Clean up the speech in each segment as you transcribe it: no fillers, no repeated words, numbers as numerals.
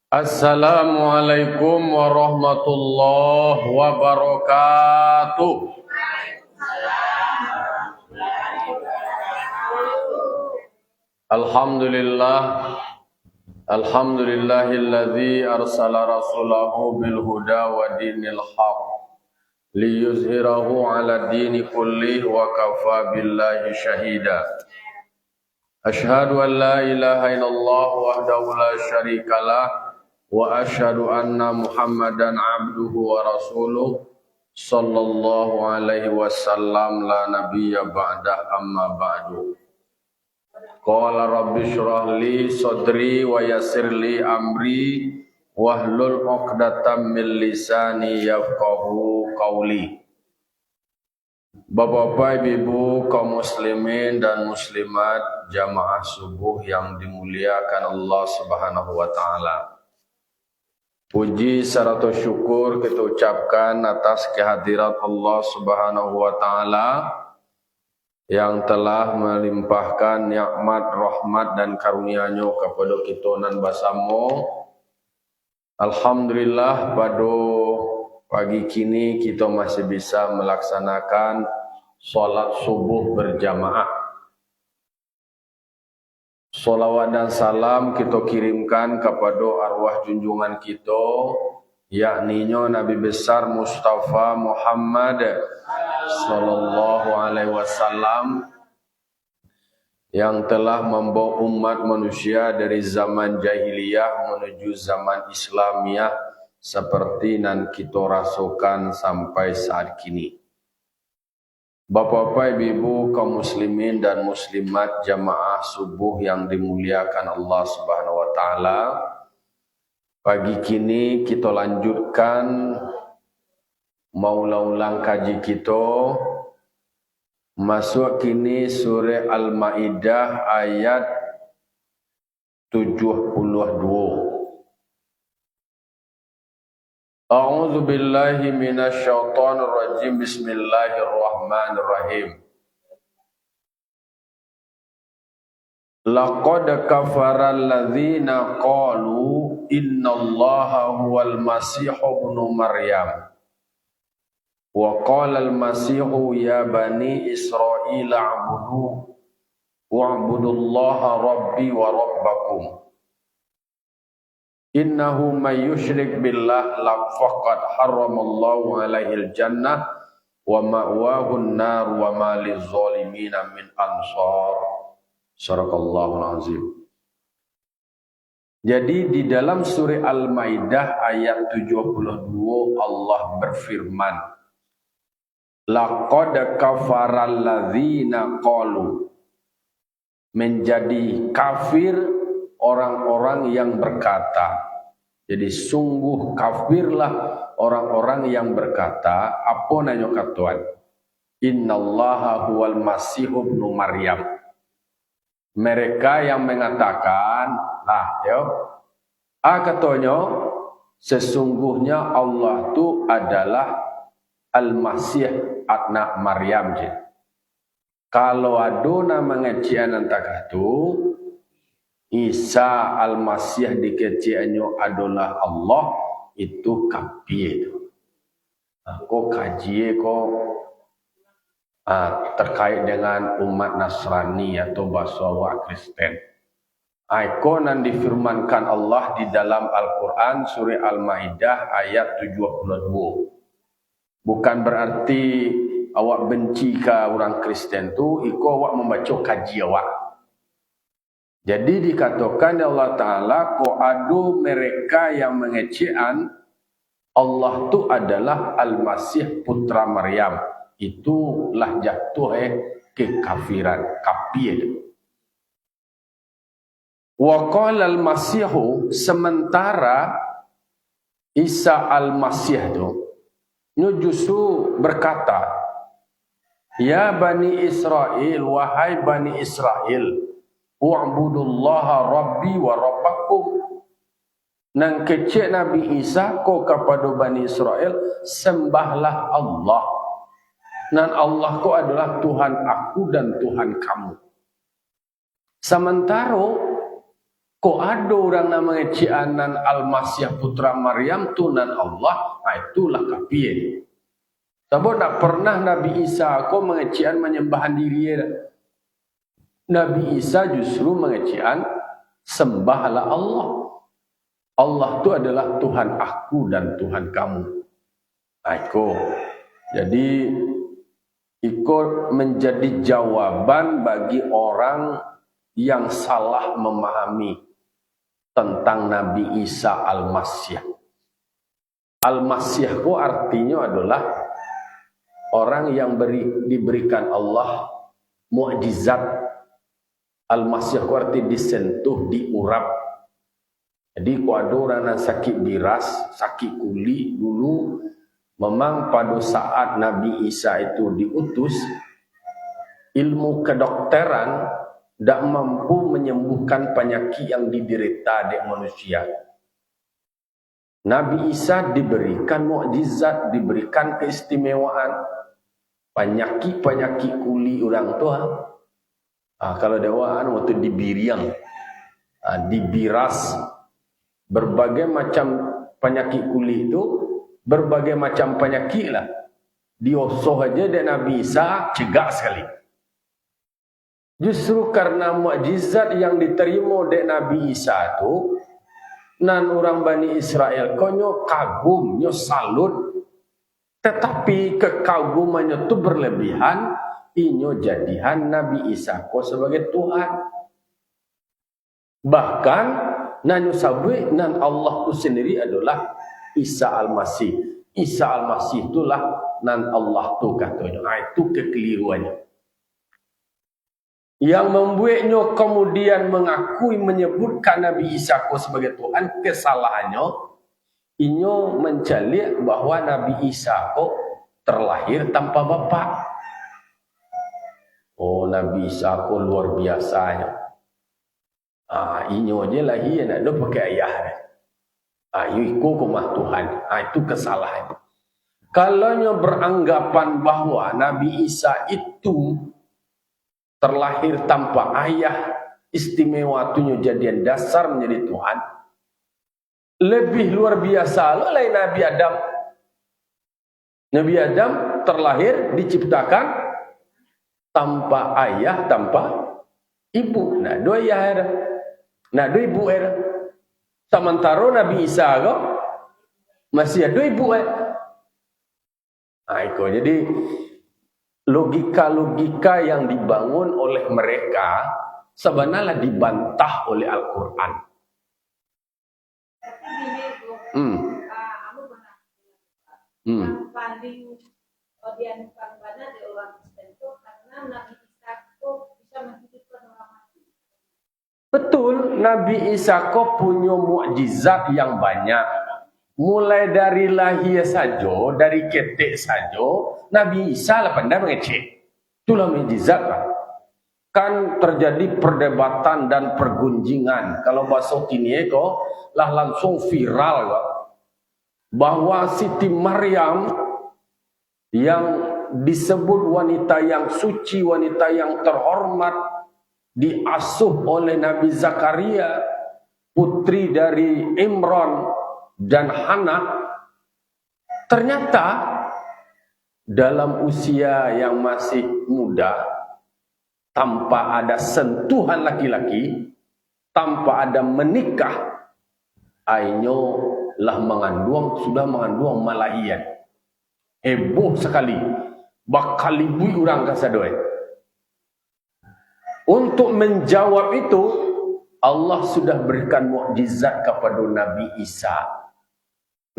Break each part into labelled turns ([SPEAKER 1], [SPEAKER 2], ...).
[SPEAKER 1] Assalamualaikum warahmatullahi wabarakatuh. Alhamdulillah. Alhamdulillahilladzi arsala rasulahu bil huda wa dinil haq liyuzhirahu ala dini kulli wa kafa billahi syahida. Asyhadu an la ilaha illallah wahdahu la syarikalah wa asyhadu anna Muhammadan abduhu wa rasuluh sallallahu alaihi wasallam la nabiyya ba'da amma ba'du. Qala rabbi shrah li sadri wa yassir li amri wahlul 'uqdatam min lisani yafqahu qawli. Bapak-bapak, ibu-ibu, kaum muslimin dan muslimat, jamaah subuh yang dimuliakan Allah Subhanahu wa taala. Puji serta syukur kita ucapkan atas kehadirat Allah Subhanahu wa taala yang telah melimpahkan nikmat, rahmat dan karunia-Nya kepada kita nan basamo. Alhamdulillah pada pagi kini kita masih bisa melaksanakan salat subuh berjamaah. Salawat dan salam kita kirimkan kepada arwah junjungan kita, yakninya Nabi besar Mustafa Muhammad sallallahu alaihi wasallam yang telah membawa umat manusia dari zaman jahiliyah menuju zaman Islamiyah seperti nan kita rasakan sampai saat kini. Bapak-bapak, ibu-ibu, kaum muslimin dan muslimat, jamaah subuh yang dimuliakan Allah Subhanahu wa taala. Pagi kini kita lanjutkan ulang kaji kita. Masuk kini surah Al-Maidah ayat 72. A'udzu billahi minasyaitonir rajim. Bismillahirrahmanirrahim. Laqad kafara alladzina qalu innallaha huwal masihu ibnu maryam. Wa qala al-masihu ya bani Israil wa'budullaha rabbi wa rabbakum. Innahu may yusyrik billah laqad harramallahu alaihil jannah wa ma'wahun nar wa ma lizalimina min ansar. Sadaqallahul azim. Jadi di dalam surah Al-Maidah ayat 72 Allah berfirman, laqad kafaral ladzina qalu, menjadi kafir orang-orang yang berkata. Jadi sungguh kafirlah orang-orang yang berkata, apa nanya katuan? Innallaha huwal masihu ibnu maryam. Mereka yang mengatakan, katanya sesungguhnya Allah itu adalah Al-Masih anak Maryam. Kalau ada nama ngecian antara itu, Isa Al-Masih dikeciannya adalah Allah, itu kapi itu. Kok kaji terkait dengan umat Nasrani atau bahasa Kristen. Iko nan difirmankan Allah di dalam Al-Quran surah Al-Maidah ayat 72. Bukan berarti awak benci ke orang Kristen tu, iko awak membaca kaji awak. Jadi dikatakan Allah Ta'ala, ko adu mereka yang mengecian Allah tu adalah Al-Masih putra Maryam. Itulah jatuh kekafiran, kafir. Wa qala al-Masihu, sementara Isa Al-Masih tu justru berkata, ya Bani Israel, wahai Bani Israel, wa'budullaha rabbi wa rabbakum. Nang kecil Nabi Isa ko kepada Bani Israel, sembahlah Allah. Dan Allah ko adalah Tuhan aku dan Tuhan kamu. Sementara Kok ada orang namanya cianan Al-Masih putra Maryam tunan Allah, itulah kapien. Sebab tak pernah Nabi Isa kok mengecian menyembahan diri dia. Nabi Isa justru mengecian sembahlah Allah. Allah itu adalah Tuhan aku dan Tuhan kamu. Jadi ikut menjadi jawaban bagi orang yang salah memahami tentang Nabi Isa Al-Masih. Al-Masih itu artinya adalah orang yang diberikan Allah mukjizat. Al-Masih itu arti disentuh, diurap. Jadi kalau ada orang yang sakit biras, sakit kulit dulu, memang pada saat Nabi Isa itu diutus, ilmu kedokteran tidak mampu menyembuhkan penyakit yang diderita di manusia. Nabi Isa diberikan mukjizat, diberikan keistimewaan. Penyakit-penyakit kulit orang tua. Kalau dewaan waktu dibiriang, dibiras, berbagai macam penyakit kulit itu, berbagai macam penyakit lah. Diosoh aja dan Nabi Isa cegah sekali. Justru karena mukjizat yang diterima dari Nabi Isa itu, nan orang Bani Israel konyo kagum, nyo salut. Tetapi kekagumannya itu berlebihan, inyo jadihan Nabi Isa ko sebagai Tuhan. Bahkan nan sabui nan Allah itu sendiri adalah Isa Al-Masih. Isa Al-Masih itulah nan Allah tu katanya. Itu kekeliruannya. Yang membuatnya kemudian mengakui menyebutkan Nabi Isa sebagai Tuhan, kesalahannya inyo mencalik bahwa Nabi Isa terlahir tanpa bapa. Nabi Isa luar biasanya. Inyo aja lahir nak ada pakai ayah. Iku kumah Tuhan. Itu kesalahan. Kalau nyo beranggapan bahwa Nabi Isa itu terlahir tanpa ayah, istimewa tunya jadian dasar menjadi Tuhan, lebih luar biasa lo lain Nabi Adam. Nabi Adam terlahir diciptakan tanpa ayah, tanpa ibu. Nah, dua ayah ada, nah dua ibu ada. Sementara Nabi Isa masih ada ibu jadi logika-logika yang dibangun oleh mereka sebenarnya dibantah oleh Al-Quran. Yang paling dianukan pada dari orang Kristen itu karena Nabi Isa itu bisa menghidupkan orang mati. Betul, Nabi Isa punya mukjizat yang banyak. Mulai dari lahir saja, dari ketek saja, Nabi Isa lah pandai mengecek. Itulah mukjizat lah. Kan terjadi perdebatan dan pergunjingan. Kalau bahasa kini lah langsung viral bahwa Siti Maryam yang disebut wanita yang suci, wanita yang terhormat, diasuh oleh Nabi Zakaria, putri dari Imran dan Hana, ternyata dalam usia yang masih muda, tanpa ada sentuhan laki-laki, tanpa ada menikah, ainyo lah sudah mengandung malahian. Heboh sekali. Bakal ibu orang kasadoi. Untuk menjawab itu, Allah sudah berikan mukjizat kepada Nabi Isa.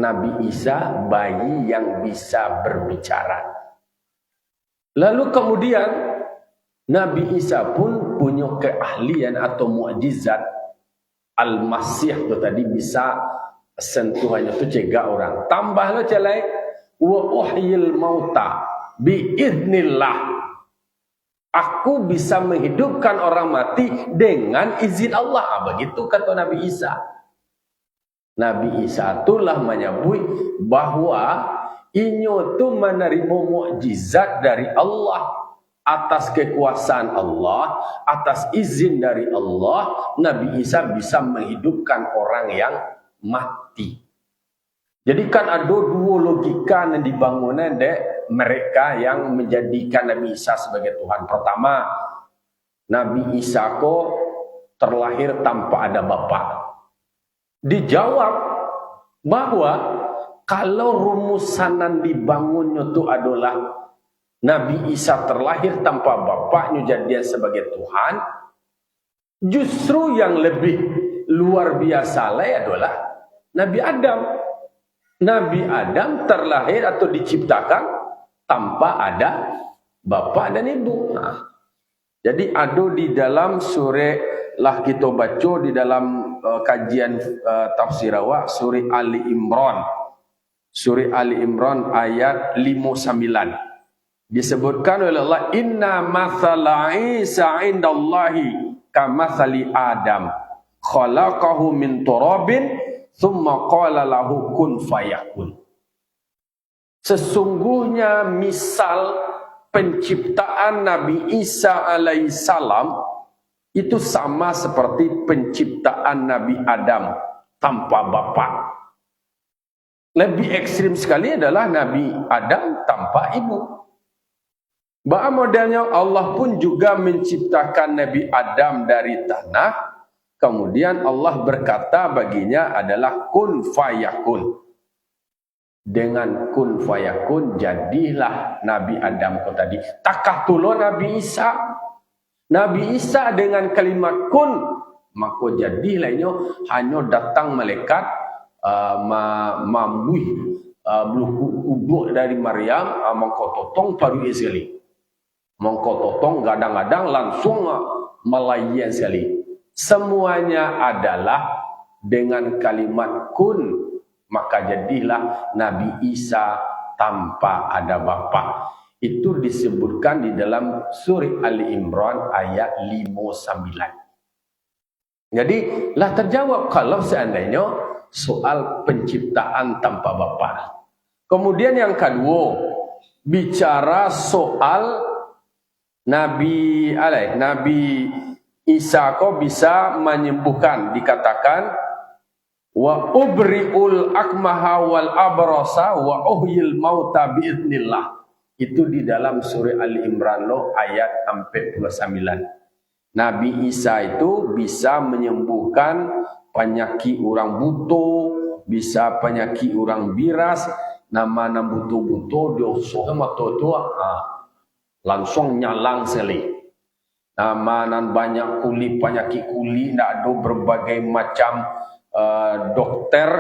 [SPEAKER 1] Nabi Isa bayi yang bisa berbicara. Lalu kemudian Nabi Isa pun punya keahlian atau mukjizat. Al-Masih itu tadi bisa sentuhannya itu cegah orang. Tambahlah celai wa uhyil mauta biiznillah. Aku bisa menghidupkan orang mati dengan izin Allah. Begitu kata Nabi Isa. Nabi Isa itulah menyebut bahwa inyo tu menerima mukjizat dari Allah. atas kekuasaan Allah, atas izin dari Allah, Nabi Isa bisa menghidupkan orang yang mati. Jadi kan ada dua logika yang dibangun dek mereka yang menjadikan Nabi Isa sebagai Tuhan. Pertama, Nabi Isa kok terlahir tanpa ada bapa. Dijawab bahwa kalau rumusanan dibangunnya itu adalah Nabi Isa terlahir tanpa bapaknya jadi sebagai Tuhan, justru yang lebih luar biasa adalah Nabi Adam. Nabi Adam terlahir atau diciptakan tanpa ada bapak dan ibu. Nah, jadi ada di dalam surah lah kita baca di dalam kajian tafsir awak surah Ali Imran. Surah Ali Imran ayat 59. Disebutkan oleh Allah, inna mathala Isa indallahi kamathali Adam khalaqahu min turabin thumma qala lahu kun fayakun. Sesungguhnya misal penciptaan Nabi Isa alaihissalam itu sama seperti penciptaan Nabi Adam tanpa bapa. Lebih ekstrim sekali adalah Nabi Adam tanpa ibu. Bahkan modelnya Allah pun juga menciptakan Nabi Adam dari tanah. Kemudian Allah berkata baginya adalah kun fayakun. Dengan kun fayakun jadilah Nabi Adam kau tadi. Takah tulo Nabi Isa. Nabi Isa dengan kalimat kun, maka jadilah ini hanya datang malaikat mambuh ubuk dari Maryam mengkototong paru sekali. Mengkototong kadang-kadang langsung melayan sekali. Semuanya adalah dengan kalimat kun, maka jadilah Nabi Isa tanpa ada bapa. Itu disebutkan di dalam surah Ali Imran ayat 59. Jadi lah terjawab kalau seandainya soal penciptaan tanpa bapa. Kemudian yang kedua, bicara soal Nabi Isa kok bisa menyembuhkan, dikatakan wa ubriul akmaha wal abrasa wa uhyil mauta biidznillah. Itu di dalam surah Ali Imran ayat 49. Nabi Isa itu bisa menyembuhkan penyakit orang buta, bisa penyakit orang biras, nama buta-buta diosoh mata tu langsung nyalang sekali. Namanan banyak kuli penyakit kuli, ndak ada berbagai macam dokter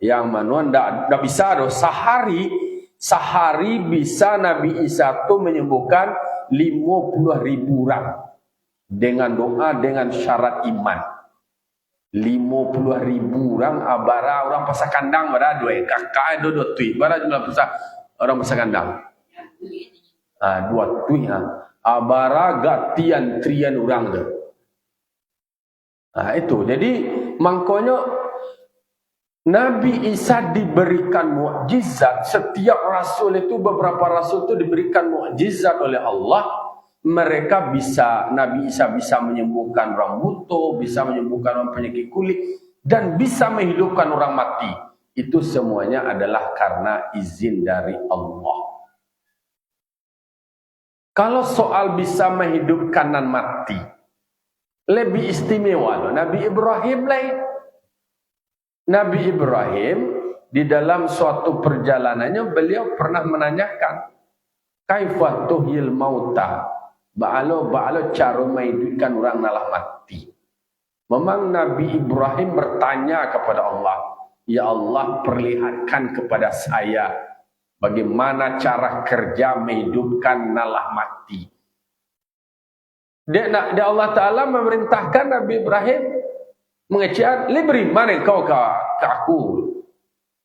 [SPEAKER 1] yang mana ndak bisa ada sehari bisa Nabi Isa itu menyembuhkan 50.000 orang dengan doa dengan syarat iman. 50.000 orang abara orang pasar kandang bara dua kakak do tui bara jumlah pasar orang pasar kandang. Dua tui abara gatian trian orang tu. Itu. Jadi makanya Nabi Isa diberikan mukjizat. Setiap rasul itu, beberapa rasul itu diberikan mukjizat oleh Allah. Mereka bisa, Nabi Isa bisa menyembuhkan orang buta, bisa menyembuhkan orang penyakit kulit, dan bisa menghidupkan orang mati. Itu semuanya adalah karena izin dari Allah. Kalau soal bisa menghidupkan dan mati, lebih istimewa loh. Nabi Ibrahim lain. Nabi Ibrahim di dalam suatu perjalanannya beliau pernah menanyakan, kaifa tuhyil mauta? Ba'alo cara menghidupkan orang nalah mati. Memang Nabi Ibrahim bertanya kepada Allah, ya Allah perlihatkan kepada saya bagaimana cara kerja menghidupkan nalah mati. Dia Allah Ta'ala memerintahkan Nabi Ibrahim mengecek, "Li beriman engkau ke aku?"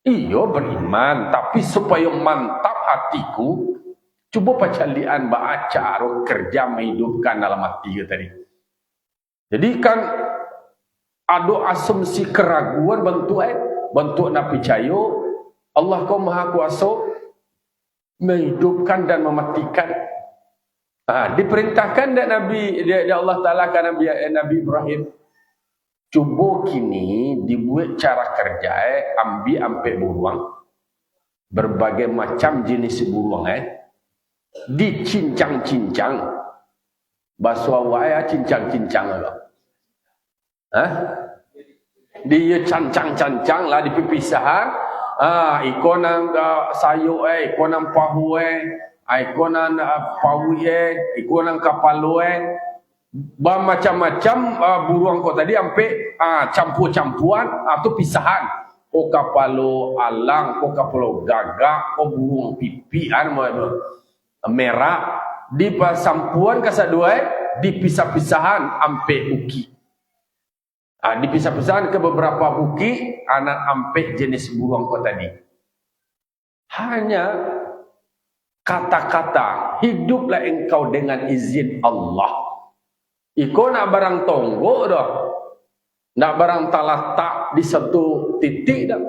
[SPEAKER 1] Iyo beriman, tapi supaya mantap hatiku, coba pacalian baca kerja menghidupkan dalam hati tadi. Jadi kan ada asumsi keraguan bentuk nak percaya Allah kau maha kuasa menghidupkan dan mematikan. Diperintahkan dak Nabi dia Allah Taala kan Nabi Ibrahim. Cuba kini dibuat cara kerja ambil ampe buruang. Berbagai macam jenis buruang dicincang-cincang. Bahasa awak cincang-cincang lah. Dia cancang-cancang lah di pipisahan. Ikon nang sayur ikon nang pahu ikon nang pawi ikon nang kapalo macam-macam buruang kau tadi ampe campur-campuran atau pisahan. Ko kapalo alang, ko kapalo gagak, ko burung pipi merah di pasampuan kasadua di pisah-pisahan ampe uki. Dipisah-pisahan ke beberapa buki anak ampe jenis burung kau tadi. Hanya kata-kata hiduplah engkau dengan izin Allah. Iko nak barang tonggo dah. Nak barang talatak di satu titik dah.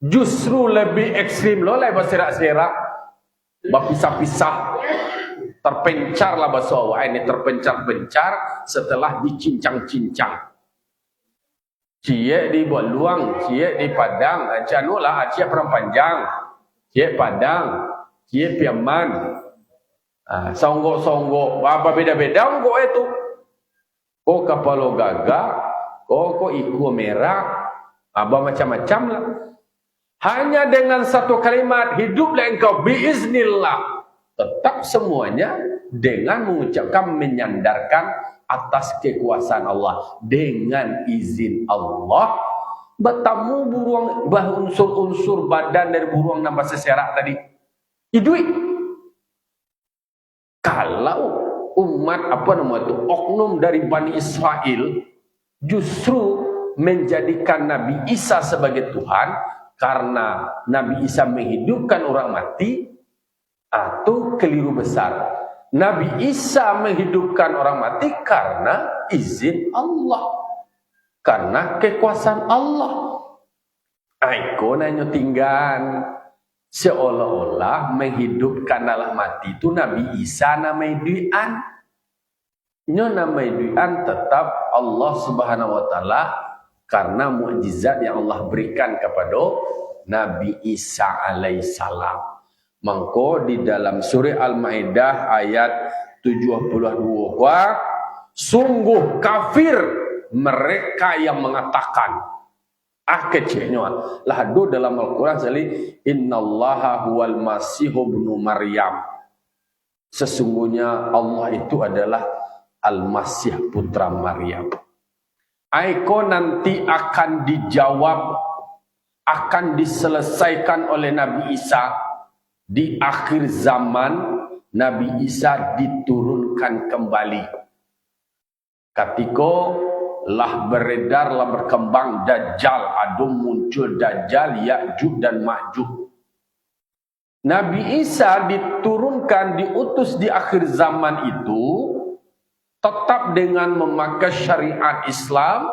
[SPEAKER 1] Justru lebih ekstrim lo lah berserak-serak. Berpisah-pisah. Terpencarlah bahasa awak ini terpencar-pencar setelah dicincang-cincang. Cie dibuat luang, cie di padang, canu lah, cie perang panjang, cie padang, cie piaman, songgok-songgok, apa beda-beda enggak itu? Ko kapalo gagak, ko iku merah, apa macam-macam lah. Hanya dengan satu kalimat hiduplah engkau biiznillah, tetap semuanya dengan mengucapkan menyandarkan atas kekuasaan Allah dengan izin Allah. Bertemu buruang unsur-unsur badan dari buruang nambah seserak tadi. Idui. Kalau umat oknum dari Bani Israel justru menjadikan Nabi Isa sebagai Tuhan karena Nabi Isa menghidupkan orang mati, atau keliru besar. Nabi Isa menghidupkan orang mati karena izin Allah. Karena kekuasaan Allah. Aiko nanya tinggal. Seolah-olah menghidupkan Allah mati itu Nabi Isa namai duian. Nyo namai duian tetap Allah Subhanahu wa taala karena mukjizat yang Allah berikan kepada Nabi Isa alaihissalam. Mangko di dalam surah Al-Maidah ayat 72 sungguh kafir mereka yang mengatakan kecilnya lah do dalam Al-Qur'an sekali innallaha huwal masihu ibnu Maryam, sesungguhnya Allah itu adalah Al-Masih putra Maryam. Aiko nanti akan dijawab, akan diselesaikan oleh Nabi Isa. Di akhir zaman Nabi Isa diturunkan kembali. Ketika lah beredar, lah berkembang Dajjal, muncul Dajjal, Ya'juj dan Ma'juj. Nabi Isa diturunkan, diutus di akhir zaman itu tetap dengan memakai syariat Islam.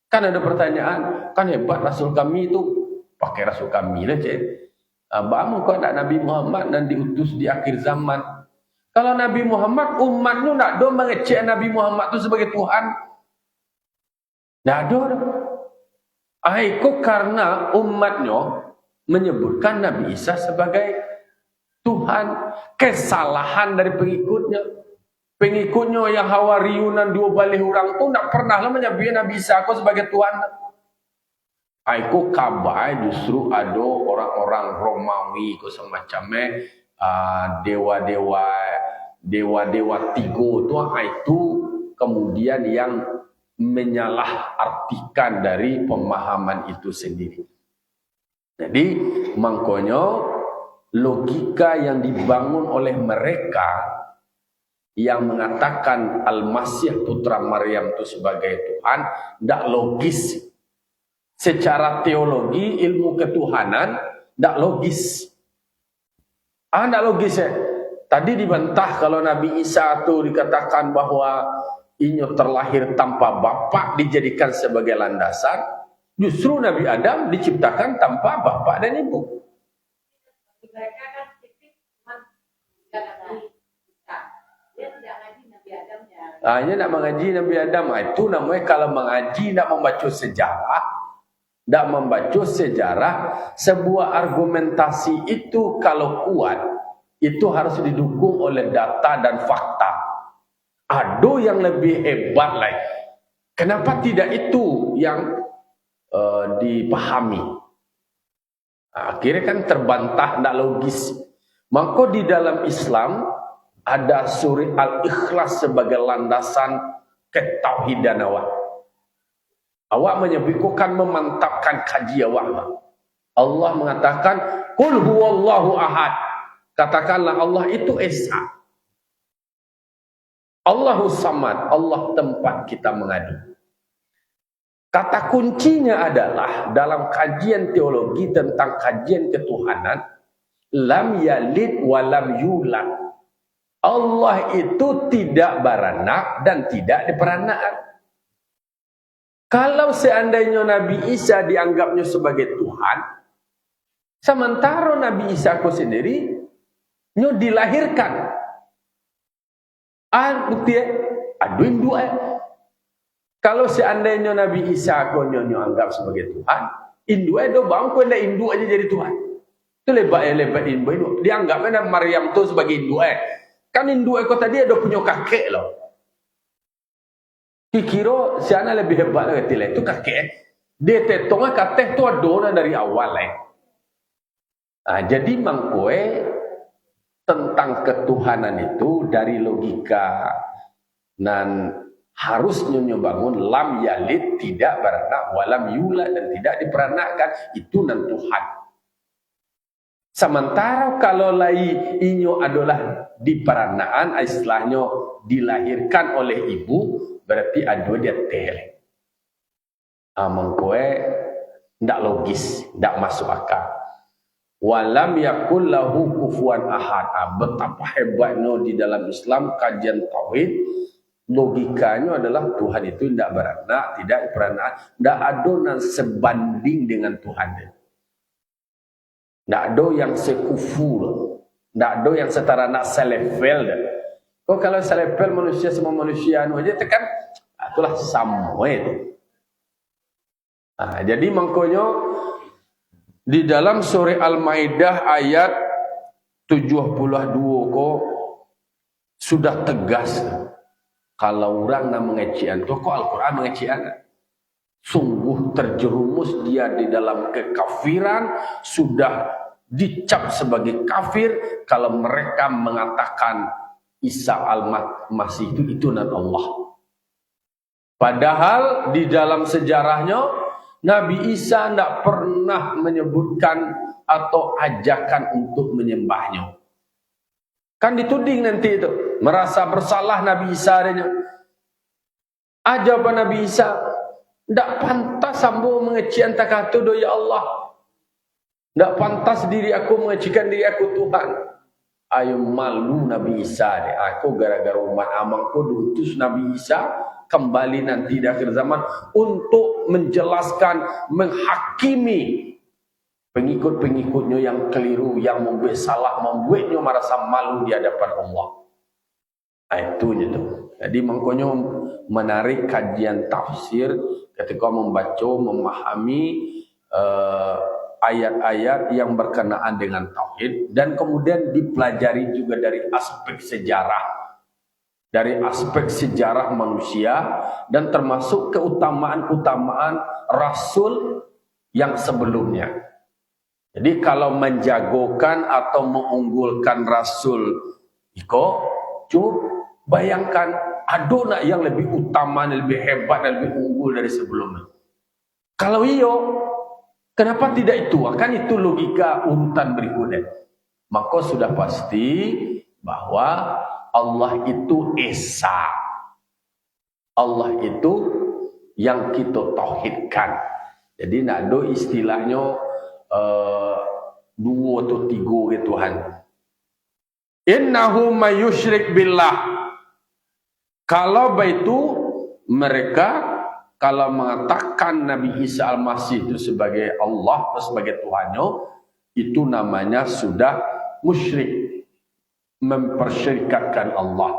[SPEAKER 1] Kan ada pertanyaan, kan hebat Rasul kami itu, pakai Rasul kami lah cik. Bamu kau nak Nabi Muhammad dan diutus di akhir zaman. Kalau Nabi Muhammad umatnya nak do mengecek Nabi Muhammad itu sebagai Tuhan. Nak do. Itu karena umatnya menyebutkan Nabi Isa sebagai Tuhan. Kesalahan dari pengikutnya. Pengikutnya yang Hawariyunan 12 orang tu tak pernah lah menyebut Nabi Isa aku sebagai Tuhan. Aku kabar justru ada orang-orang Romawi ke semacamnya dewa-dewa tigo itu kemudian yang menyalahartikan dari pemahaman itu sendiri. Jadi makanya logika yang dibangun oleh mereka yang mengatakan Al-Masih putra Maryam itu sebagai Tuhan tidak logis. Secara teologi, ilmu ketuhanan, tidak logis. Tidak logis ya. Tadi dibantah kalau Nabi Isa itu dikatakan bahwa inyo terlahir tanpa bapak dijadikan sebagai landasan. Justru Nabi Adam diciptakan tanpa bapak dan ibu. Hanya nak mengaji Nabi Adam, itu namanya kalau mengaji nak membaca sejarah. Tak membaca sejarah, sebuah argumentasi itu kalau kuat, itu harus didukung oleh data dan fakta. Ada yang lebih hebat lagi. Kenapa tidak itu yang dipahami? Akhirnya kan terbantah, tak logis. Maka di dalam Islam ada surah Al-Ikhlas sebagai landasan ketauhidan awak. Awak menyebutkan memantapkan kaji awak. Allah mengatakan, Qul huwallahu ahad. Katakanlah Allah itu Esa. Allahus samad. Allah tempat kita mengadu. Kata kuncinya adalah dalam kajian teologi tentang kajian ketuhanan, lam yalid wa lam yulad. Allah itu tidak beranak dan tidak diperanakkan. Kalau seandainya Nabi Isa dianggapnya sebagai Tuhan, sementara Nabi Isa aku sendiri nyo dilahirkan. Bukti aduin dua. Kalau seandainya Nabi Isa aku nyo anggap sebagai Tuhan, Indu do bangku ndak Indu aja jadi Tuhan. Itu lebat Indu. Dianggapnya Maryam tu sebagai Indu. Kan Indu aku tadi ada punya kakek loh. Kira siapa lebih hebat lagi lah itu kakek. Dia tetongnya kakek tu ada dari awal jadi mangkoe tentang ketuhanan itu dari logika dan harusnya bangun lam yalid tidak beranak walam yulad dan tidak diperanakkan itu nan Tuhan. Sementara kalau lai inyo adalah diperanaan istilahnya dilahirkan oleh ibu berarti ada dia tele. Mangkoe ndak logis, ndak masuk akal. Walam yakul lahu kufuwan ahad. Betapa hebatnya di dalam Islam kajian tauhid. Logikanya adalah Tuhan itu tidak beranak, tidak beranak, tidak ada yang sebanding dengan Tuhan. Tidak ada yang sekufur, tidak ada yang setara nak selevel. Kalau selevel manusia semua manusia aja tekan, itulah sama itu. Jadi makanya di dalam surah Al-Maidah ayat 72 kok sudah tegas. Kalau orang nak mengecian, kok Al-Quran mengecian? Sungguh terjerumus dia di dalam kekafiran, sudah dicap sebagai kafir kalau mereka mengatakan Isa al-Masih itu nan Allah. Padahal di dalam sejarahnya Nabi Isa tidak pernah menyebutkan atau ajakan untuk menyembahnya. Kan dituding nanti itu. Merasa bersalah Nabi Isa adanya. Ajab Nabi Isa. Tidak pantas sambo mengecian tak kata do ya Allah. Tidak pantas diri aku mengecikan diri aku Tuhan. Ayo malu Nabi Isa deh. Aku gara-gara umat amangku diutus Nabi Isa kembali nanti di akhir zaman untuk menjelaskan, menghakimi pengikut-pengikutnya yang keliru, yang membuat salah, membuatnya merasa malu di hadapan Allah. Itu itu. Jadi makanya menarik kajian tafsir ketika membaca, memahami ayat-ayat yang berkenaan dengan tauhid dan kemudian dipelajari juga dari aspek sejarah. Dari aspek sejarah manusia dan termasuk keutamaan-keutamaan Rasul yang sebelumnya. Jadi kalau menjagokan atau mengunggulkan Rasul bayangkan ada nak yang lebih utama, lebih hebat dan lebih unggul dari sebelumnya. Kalau iyo, kenapa tidak itu? Kan itu logika urutan berikutnya. Maka sudah pasti bahwa Allah itu Esa. Allah itu yang kita tauhidkan. Jadi nak ada istilahnya dua atau tiga ke Tuhan. Innahu may yusyrik billah. Kalau begitu mereka kalau mengatakan Nabi Isa al-Masih itu sebagai Allah atau sebagai Tuhannya, itu namanya sudah musyrik, mempersyirikatkan Allah.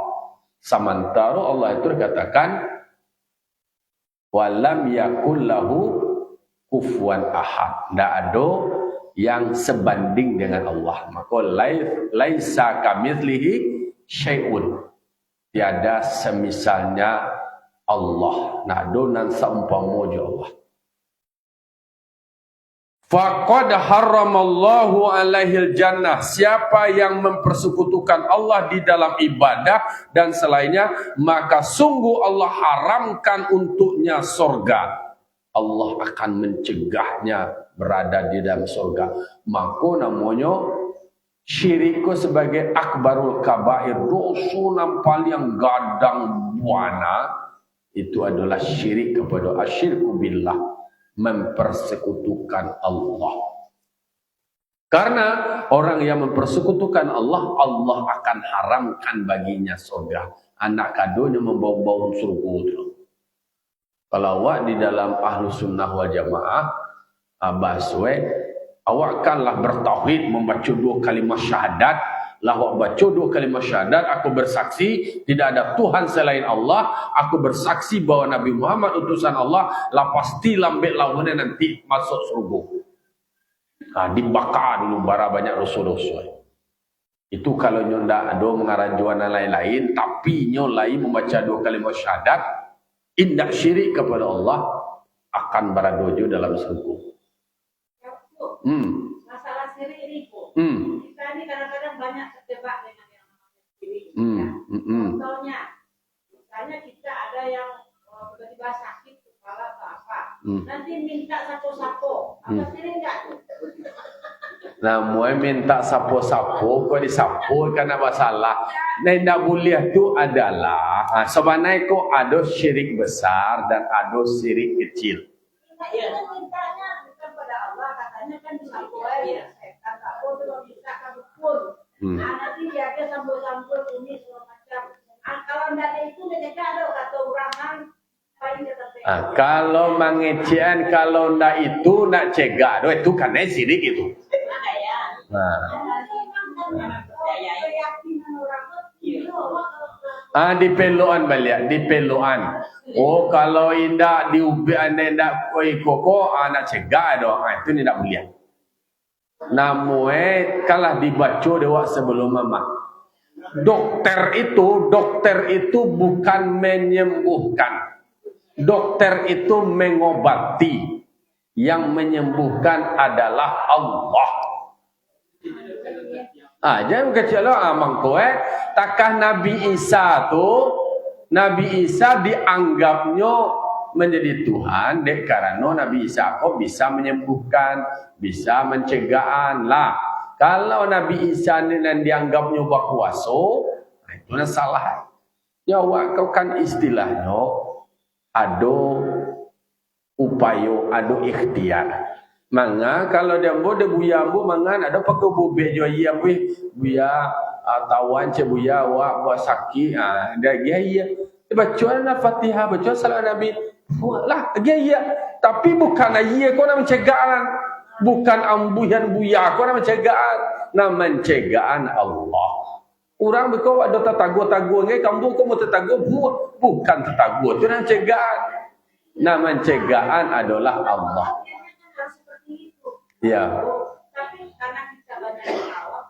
[SPEAKER 1] Sementara Allah itu dikatakan walam yakul lahu kufuwan ahad. Tidak ada yang sebanding dengan Allah. Maka laisa kamitslihi syai'un. Tiada semisalnya Allah. Nak ada nan seumpama je Allah. Faqad haramallahu alaihil jannah. Siapa yang mempersekutukan Allah di dalam ibadah dan selainnya, maka sungguh Allah haramkan untuknya surga. Allah akan mencegahnya berada di dalam surga. Maka namanya syirik sebagai akbarul kabair, dosa yang paling gadang buana, itu adalah syirik kepada asyirku billah, mempersekutukan Allah. Karena orang yang mempersekutukan Allah, Allah akan haramkan baginya surga. Anak kadonya membawa-bawa surga itu. Kalau awak di dalam ahlu sunnah wal jamaah, bahaswe, awak kanlah bertauhid, membaca 2 kalimat syahadat. Lah awak baca 2 kalimat syahadat, aku bersaksi tidak ada Tuhan selain Allah, aku bersaksi bahwa Nabi Muhammad utusan Allah, lah pasti lambek lawannya nanti masuk surga. Dibakar dulu bara banyak dosa-dosa. Itu kalau nyo ndak ada mengarang juana lain-lain, tapi nyo lain membaca 2 kalimat syahadat, indak syirik kepada Allah, akan berada dalam surga.
[SPEAKER 2] Masalah syirik ini, kita ini kadang-kadang banyak terjebak dengan yang namanya syirik. Contohnya, misalnya kita ada yang tiba-tiba sakit kepala atau apa, nanti minta sapo-sapo, apa syirik enggak tuh?
[SPEAKER 1] Nah, mau minta sapo-sapo, kau disapo karena masalah. Nah, tidak boleh itu adalah sebenarnya kok ada syirik besar dan ada syirik kecil.
[SPEAKER 2] Mintanya bukan pada Allah, katanya kan sapo ya, setan sapo itu minta kan betul. Nanti dia sambul-sambul ini segala macam. Kalau tidak itu mereka ada kata orang kan.
[SPEAKER 1] Kalau mengecian, kalau ndak itu nak cegah, itu karena syirik itu. Di peluan balik, di peluan. Oh, kalau indak diubi anda indak koi koko, nak cegah doh, itu tidak boleh. Namun kalah dibaca dewa sebelum mama. Dokter itu bukan menyembuhkan. Dokter itu mengobati. Yang menyembuhkan adalah Allah. Jangan kecil amang kowe. Takah Nabi Isa dianggapnya menjadi Tuhan dek karena Nabi Isa kok bisa menyembuhkan, bisa mencegahan lah. Kalau Nabi Isa ni dianggapnya berkuasa, itu salah. Ya kau kan istilahnya ada upaya, ada ikhtiar. Manga kalau dia bude buya bu mangan ada pakai bube jo iya buya tawan ce buya wa buat sakit dia iya baca Fatihah, baca salat Nabi lah iya tapi bukan iya kau nak mencegahan, bukan ambuhan buya kau nak mencegahan, nak mencegahan Allah. Orang berkau ada tetagu-tagu ngai kampung kau mau tetagu bukan tetagu itu nak mencegahan. Nak mencegahan adalah Allah. Ya.
[SPEAKER 2] Tapi karena kita banyak awam,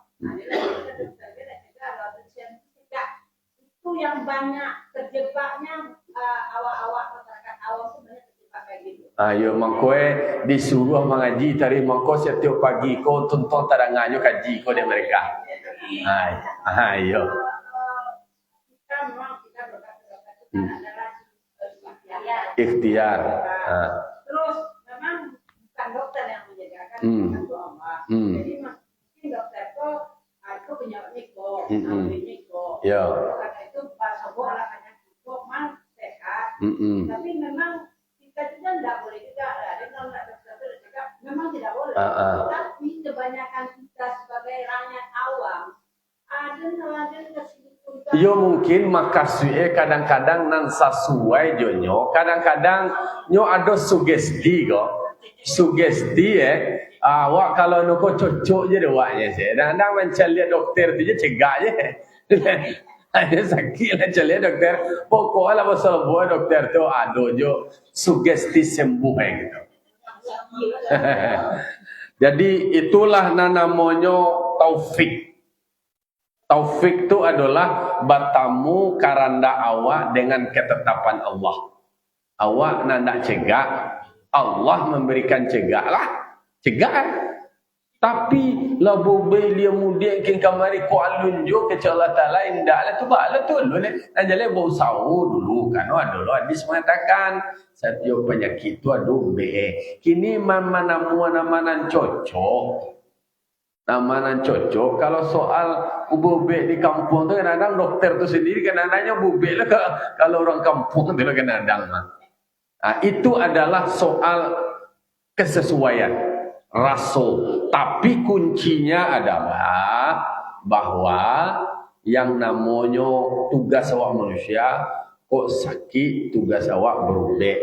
[SPEAKER 2] itu yang banyak terjebaknya awak-awak masyarakat awam sebenarnya terjebak kayak gitu.
[SPEAKER 1] Ayo mangkoe disuruh mengaji tadi mangko setiap pagi kau tonton tadangannya kaji kau di mereka. Ayo.
[SPEAKER 2] Kita memang kita berkata adalah
[SPEAKER 1] ikhtiar.
[SPEAKER 2] Terus memang bukan dokter yang menjadikan itu Allah. Jadi mungkin dokter itu penyakit kok,
[SPEAKER 1] Ya.
[SPEAKER 2] Karena itu pas sebuah alasannya kok mang sehat. Tapi memang kita juga tidak boleh juga ada kalau dokter juga memang tidak boleh. Tapi kebanyakan kita sebagai rakyat awam ada kesimpulan.
[SPEAKER 1] Yo mungkin makasih kadang-kadang nan sesuai jonyo, kadang-kadang nyo ada sugesti kok. Sugesti awak kalau nuko cocok je dewaknya sih. Kadang-kadang macam lihat dokter tu je cegah je. Ada sakit lah cale dokter. Pokoknya pasal boy dokter tu ada jo sugesti sembuh gitu. Jadi itulah namanya taufik. Taufik itu adalah bertemu karanda awak dengan ketetapan Allah. Awak nak cegah, Allah memberikan cegah lah. Cegah. Tapi la bobe dia mudia kin kamari ko alun jo ke Allah Taala indah lah tu bala tu lu ne najale bau sawu dulu kan dulu hadis mengatakan setiap penyakit tu adu be kini mana namanan cocok namanan cocok kalau soal bobe di kampung tu kadang dokter tu sendiri kadang-kadangnya bobe lah kalau orang kampung tu kadang-kadang itu adalah soal kesesuaian rasul. Tapi kuncinya adalah bahwa yang namanya tugas awak manusia kok sakit tugas awak berubah.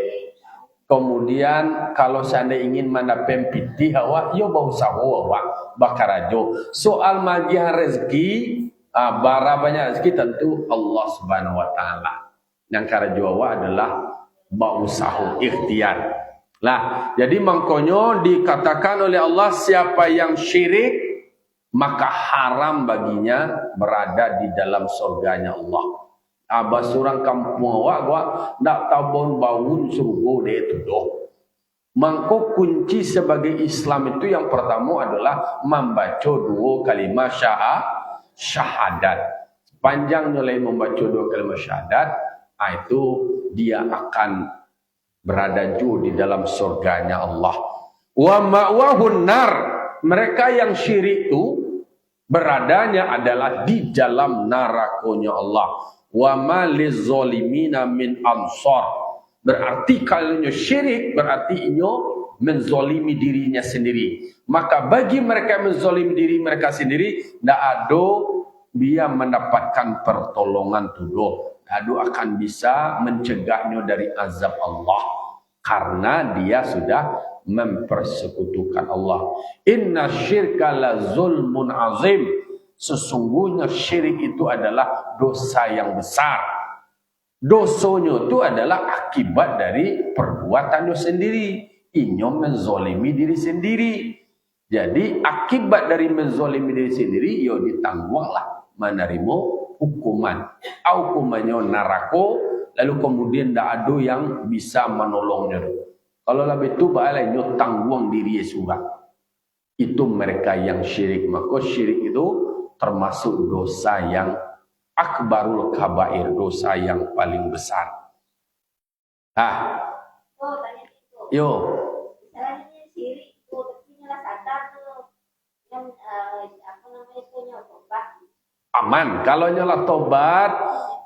[SPEAKER 1] Kemudian kalau seandainya ingin mana pempiti awak yo bau sawo awak bakarajo. Soal magian rezeki bara banyak rezeki tentu Allah Subhanahu wa taala. Yang karajo awak adalah bau sahu ikhtiar. Lah, jadi makanya dikatakan oleh Allah siapa yang syirik maka haram baginya berada di dalam surganya Allah. Abas orang kampung awak nak tabon baun surga dia itu doh. Mangko kunci sebagai Islam itu yang pertama adalah membaca dua kalimat syahadat. Panjang nilai membaca dua kalimat syahadat, itu dia akan berada di dalam surganya Allah. Wa ma'wahun nar. Mereka yang syirik itu beradanya adalah di dalam nerakonya Allah. Wa ma lizolimina min ansor. Berarti kalau syirik berarti inyo menzolimi dirinya sendiri. Maka bagi mereka yang menzolimi diri mereka sendiri, tidak ada dia mendapatkan pertolongan tuduh. Adu akan bisa mencegahnya dari azab Allah karena dia sudah mempersekutukan Allah. Inna syirka la zulmun azim. Sesungguhnya syirik itu adalah dosa yang besar. Dosanya itu adalah akibat dari perbuatannya sendiri. Inyo menzolimi diri sendiri. Jadi akibat dari menzolimi diri sendiri, yo ditangguhlah menerima hukuman. Hukumannya narako, lalu kemudian tidak ada yang bisa menolongnya. Kalau lebih itu baiklah tanggung diri surah. Itu mereka yang syirik. Maka syirik itu termasuk dosa yang akbarul kabair, dosa yang paling besar. Yo.
[SPEAKER 2] Misalnya syirik itu nyala sadar tuh yang apa namanya itu tobat.
[SPEAKER 1] Aman. Kalau nyala tobat,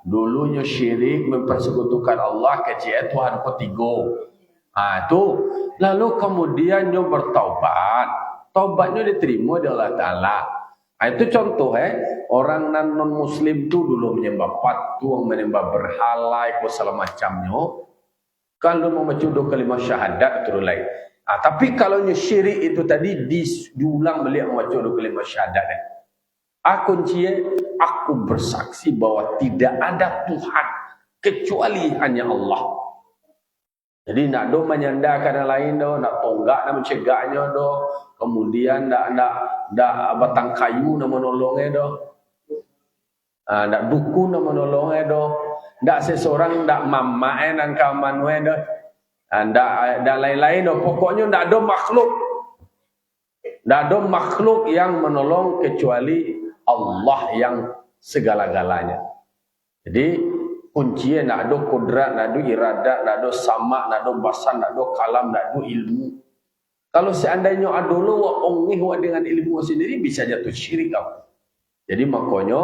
[SPEAKER 1] dulunya syirik mempersekutukan Allah kecil Tuhan ketiga. Itu. Lalu kemudian nyo bertaubat. Taubatnya diterima oleh Allah Ta'ala. Itu contoh orang non muslim tu dulu menyembah patung, menyembah berhala, ikut segala macamnya. Kalau mau baca dua kalimat syahadat itu lain. Tapi kalau syirik itu tadi diulang beliau membaca dua kalimat syahadat. Aku bersaksi bahwa tidak ada Tuhan kecuali hanya Allah. Jadi nak do menyandarkan yang lain do, nak tonggak nak mencegahnya do, kemudian nak batang kayu nak menolongnya do, nak dukun nak menolongnya do, nak seseorang nak mamae dan kamanwe do, nak lain-lain do. Pokoknya nak do makhluk, nak do makhluk yang menolong kecuali Allah yang segala-galanya. Jadi kuncinya nak ada kodrat, nak ada iradat, nak ada sama, nak ada basan, nak ada kalam, nak ada ilmu. Kalau seandainya ada lo ongih dengan ilmu sendiri bisa jatuh syirik kau. Jadi makanya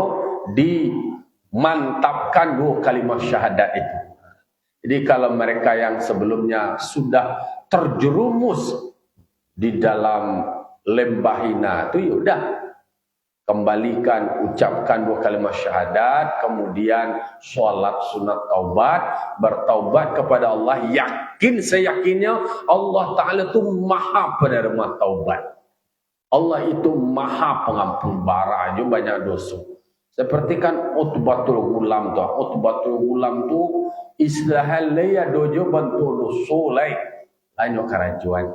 [SPEAKER 1] dimantapkan dua kalimat syahadat itu. Jadi kalau mereka yang sebelumnya sudah terjerumus di dalam lembah hina itu, yaudah kembalikan, ucapkan dua kalimat syahadat, kemudian sholat sunat taubat, bertaubat kepada Allah, yakin seyakinnya Allah Ta'ala itu maha penerima taubat. Allah itu maha pengampun bara, banyak dosa. Seperti kan utbatul gulam tu. Utbatul gulam tu istilah leya dojo bantu solai. Lain karajuan.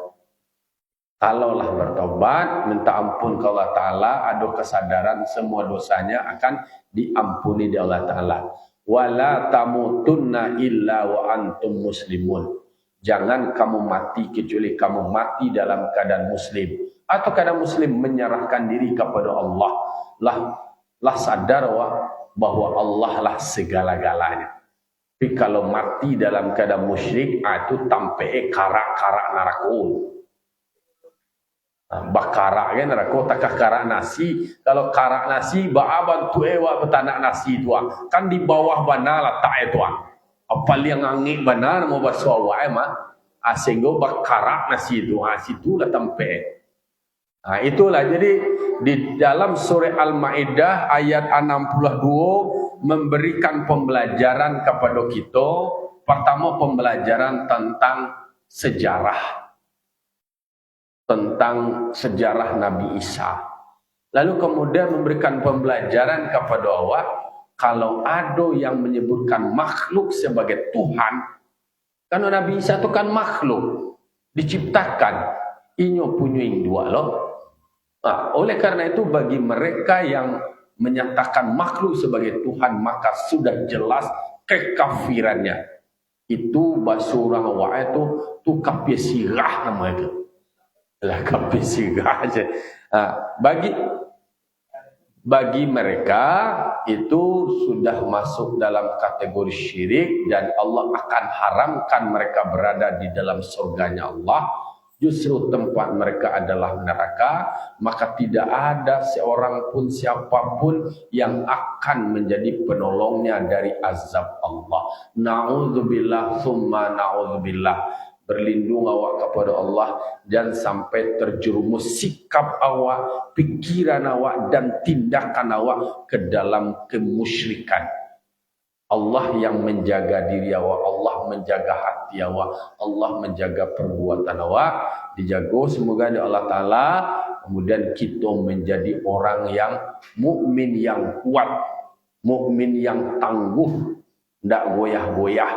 [SPEAKER 1] Kalaulah bertobat, minta ampun ke Allah Ta'ala, ada kesadaran semua dosanya akan diampuni di Allah Ta'ala. Wala tamutunna illa wa antum muslimun. Jangan kamu mati kecuali kamu mati dalam keadaan muslim. Atau keadaan muslim menyerahkan diri kepada Allah. Lah sadar bahwa Allah lah segala-galanya. Tapi kalau mati dalam keadaan musyrik, itu tampe karak-karak narakun. Bakarak kan neraka takah karak nasi. Kalau karak nasi baaban tu ewa betanak nasi tu kan di bawah bana letak itu apa yang angin bana mau baswa mah sehingga bakarak nasi itu situ lah tempe. Itulah jadi di dalam surah Al-Maidah ayat 62 memberikan pembelajaran kepada kita. Pertama pembelajaran tentang sejarah Nabi Isa. Lalu kemudian memberikan pembelajaran kepada awak, kalau ada yang menyebutkan makhluk sebagai Tuhan, karena Nabi Isa itu kan makhluk, diciptakan, inyo punya dua loh. Oleh karena itu bagi mereka yang menyatakan makhluk sebagai Tuhan, maka sudah jelas kekafirannya. Itu bahasa orang awak itu tu kafir sirah nama itu. Lah kafir sirah aja. Bagi mereka itu sudah masuk dalam kategori syirik dan Allah akan haramkan mereka berada di dalam surganya Allah. Justru tempat mereka adalah neraka, maka tidak ada seorang pun siapapun yang akan menjadi penolongnya dari azab Allah. Na'udzubillah summa na'udzubillah. Berlindung awak kepada Allah dan sampai terjerumus sikap awak, pikiran awak dan tindakan awak ke dalam kemusyrikan. Allah yang menjaga diri awak, Allah menjaga hati awak, Allah menjaga perbuatan awak, dijaga semoga oleh Allah Ta'ala. Kemudian kita menjadi orang yang mukmin yang kuat, mukmin yang tangguh, tidak goyah-goyah.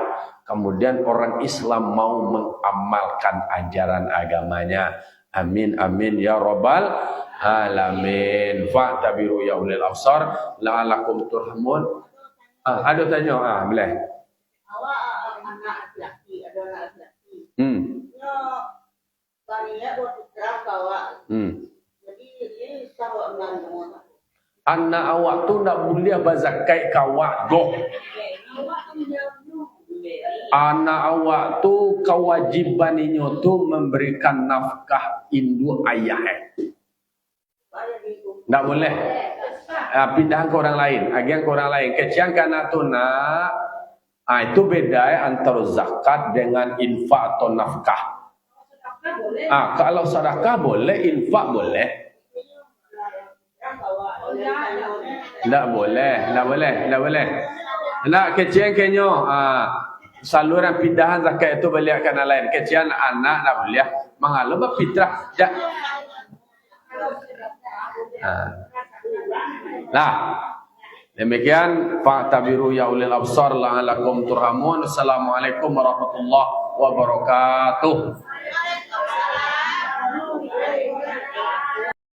[SPEAKER 1] Kemudian orang Islam mau mengamalkan ajaran agamanya. Amin amin ya rabbal alamin. Fa'tabiru ya ulil absar la'alakum turhamun. Ada tanya boleh.
[SPEAKER 2] Awak anak laki, ada anak laki. Tanya buat putra awak. Jadi dia sama dengan
[SPEAKER 1] anak awak tu nak boleh berzakat kawak doh. Anak awak tu kewajibannya tu memberikan nafkah induk ayah. Tak boleh. Pindah ke orang lain, agian ke orang lain. Kecian kana tu nak. Itu beda antara zakat dengan infak atau nafkah. Kalau sedekah boleh, infak boleh. Tak boleh. Nak kecian kenyo. Saluran pindahan zakat itu balik ke anak lain. Kecian anak tak boleh. Mengalah berfitrah. Demikian fa'tabiru ya ulil absar la'alakum turhamun. Assalamualaikum warahmatullahi wabarakatuh.